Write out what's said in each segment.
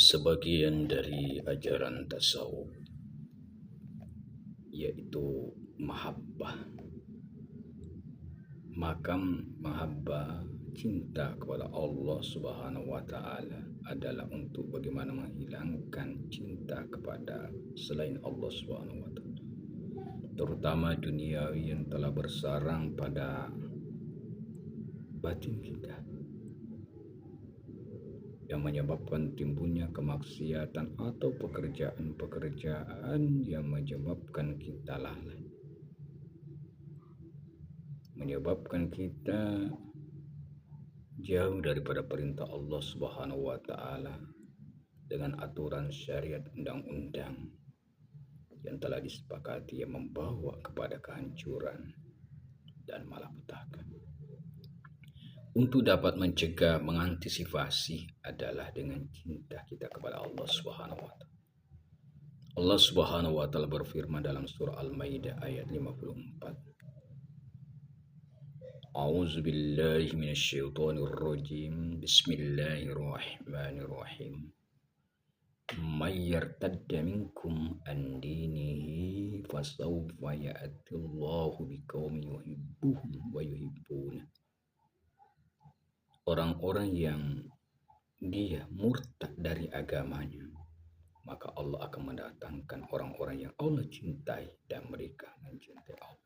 sebagian dari ajaran tasawuf, yaitu mahabbah. Makam mahabbah, cinta kepada Allah Subhanahu wa Ta'ala, adalah untuk bagaimana menghilangkan cinta kepada selain Allah Subhanahu wa Ta'ala, terutama duniawi yang telah bersarang pada batin kita, yang menyebabkan timbulnya kemaksiatan atau pekerjaan-pekerjaan yang menyebabkan kita lalai, menyebabkan kita jauh daripada perintah Allah Subhanahu wa Ta'ala dengan aturan syariat undang-undang yang telah disepakati, yang membawa kepada kehancuran dan malapetaka. Untuk dapat mencegah, mengantisipasi adalah dengan cinta kita kepada Allah Subhanahu wa Ta'ala. Allah Subhanahu wa Ta'ala berfirman dalam surah Al-Maidah ayat 54. A'udzu billahi minasyaitonir rajim. Bismillahirrahmanirrahim. May yartadda minkum an dinihi fasawfa ya'ti Allahu biqaumin yuhibbuhum wa yuhibbuna. Orang-orang yang dia murtad dari agamanya, maka Allah akan mendatangkan orang-orang yang Allah cintai dan mereka mencintai Allah.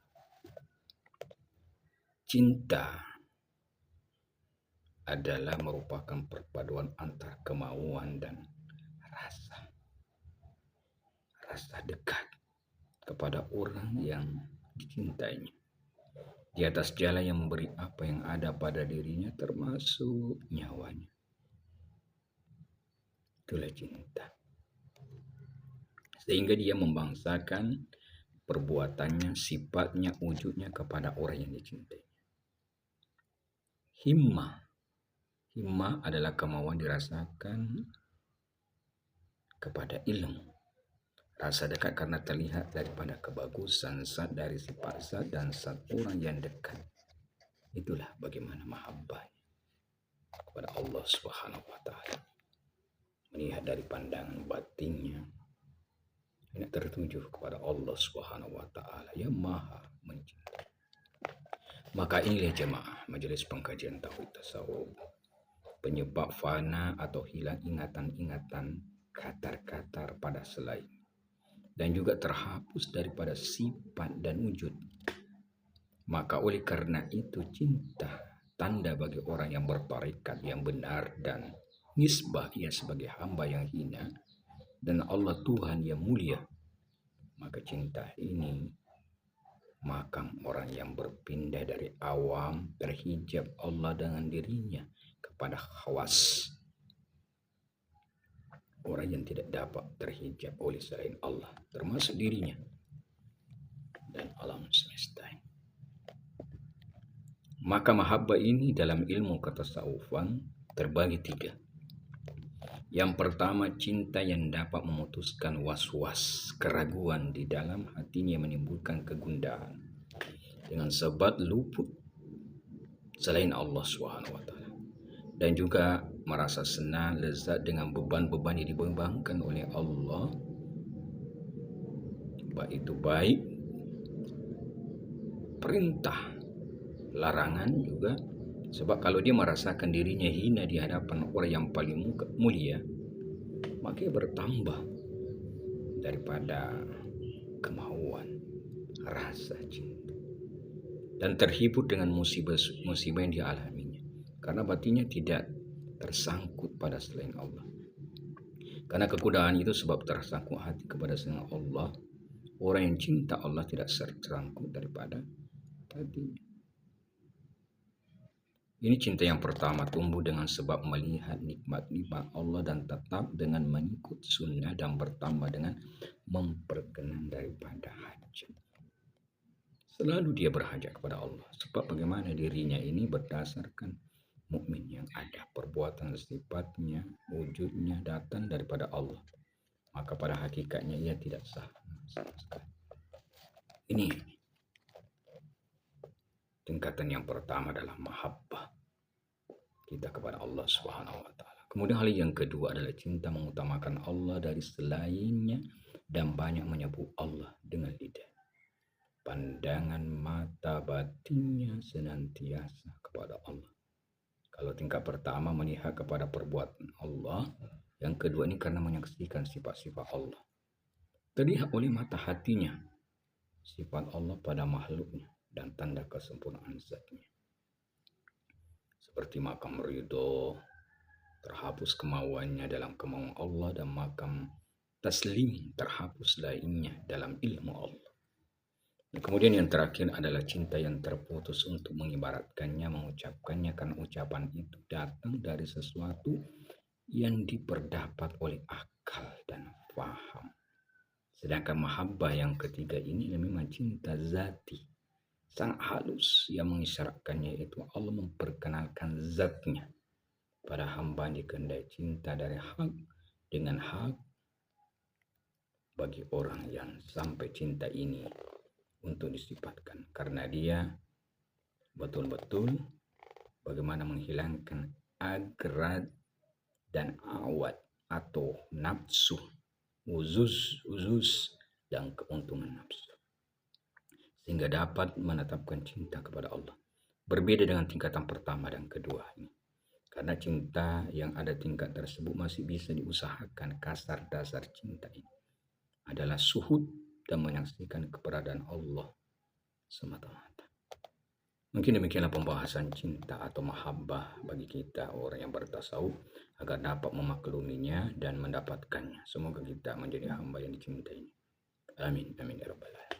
Cinta adalah merupakan perpaduan antara kemauan dan rasa dekat kepada orang yang dicintainya, di atas jalan yang memberi apa yang ada pada dirinya, termasuk nyawanya. Itulah cinta. Sehingga dia membangsakan perbuatannya, sifatnya, wujudnya kepada orang yang dicintai. Himmah adalah kemauan dirasakan kepada ilmu. Rasa dekat karena terlihat daripada kebagusan zat, dari sifat zat dan zat orang yang dekat. Itulah bagaimana mahabbahnya kepada Allah Subhanahu wa Ta'ala. Melihat dari pandangan batinnya, ini tertuju kepada Allah Subhanahu wa Ta'ala yang maha mencintai. Maka inilah jemaah majelis pengkajian tauhid tasawuf, penyebab fana atau hilang ingatan-ingatan katar-katar pada selain, dan juga terhapus daripada sifat dan wujud. Maka oleh karena itu, cinta tanda bagi orang yang bertarekat yang benar dan nisbah ia sebagai hamba yang hina dan Allah Tuhan yang mulia. Maka cinta ini makam orang yang berpindah dari awam, terhijab Allah dengan dirinya, kepada khawas, orang yang tidak dapat terhijab oleh selain Allah, termasuk dirinya dan alam semesta. Maka mahabbah ini dalam ilmu ketasawufan terbagi tiga. Yang pertama, cinta yang dapat memutuskan was-was, keraguan di dalam hatinya, menimbulkan kegundahan dengan sebab luput selain Allah Subhanahu wa Ta'ala, dan juga merasa senang, lezat dengan beban-beban yang dibebankan oleh Allah, baik itu baik perintah, larangan juga. Sebab kalau dia merasakan dirinya hina di hadapan orang yang paling mulia, maka dia bertambah daripada kemauan, rasa cinta, dan terhibur dengan musibah yang dialaminya, karena batinnya tidak tersangkut pada selain Allah. Karena kegundahan itu sebab tersangkut hati kepada selain Allah. Orang yang cinta Allah tidak tersangkut daripada hatinya. Ini cinta yang pertama, tumbuh dengan sebab melihat nikmat-nikmat Allah dan tetap dengan mengikut sunnah, dan bertambah dengan memperkenan daripada hajat. Selalu dia berhajat kepada Allah, sebab bagaimana dirinya ini berdasarkan mukmin yang ada, perbuatan sifatnya, wujudnya datang daripada Allah, maka pada hakikatnya ia tidak sah sama sekali. Ini tingkatan yang pertama adalah mahabbah kita kepada Allah Subhanahu wa Ta'ala. Kemudian hal yang kedua adalah cinta mengutamakan Allah dari selainnya dan banyak menyebut Allah dengan lidah. Pandangan mata batinnya senantiasa kepada Allah. Kalau tingkat pertama melihat kepada perbuatan Allah, yang kedua ini karena menyaksikan sifat-sifat Allah. Terlihat oleh mata hatinya sifat Allah pada makhluknya dan tanda kesempurnaan zatnya. Seperti makam ridho, terhapus kemauannya dalam kemauan Allah, dan makam taslim, terhapus lainnya dalam ilmu Allah. Dan kemudian yang terakhir adalah cinta yang terputus untuk mengibaratkannya, mengucapkannya, karena ucapan itu datang dari sesuatu yang diperdapat oleh akal dan faham. Sedangkan mahabbah yang ketiga ini memang cinta zati, sangat halus, yang mengisyaratkannya itu Allah memperkenalkan zatnya pada hamba dikehendaki cinta dari hak dengan hak bagi orang yang sampai cinta ini untuk disifatkan, karena dia betul-betul bagaimana menghilangkan agrad dan awad atau nafsu, uzuz dan keuntungan nafsu, sehingga dapat menetapkan cinta kepada Allah. Berbeda dengan tingkatan pertama dan kedua ini, karena cinta yang ada tingkat tersebut masih bisa diusahakan. Kasar dasar cinta ini adalah suhud dan menyaksikan keberadaan Allah semata-mata. Mungkin demikianlah pembahasan cinta atau mahabbah bagi kita orang yang bertasawuf, agar dapat memakluminya dan mendapatkannya. Semoga kita menjadi hamba yang dicintai. Amin, amin ya rabbal alamin.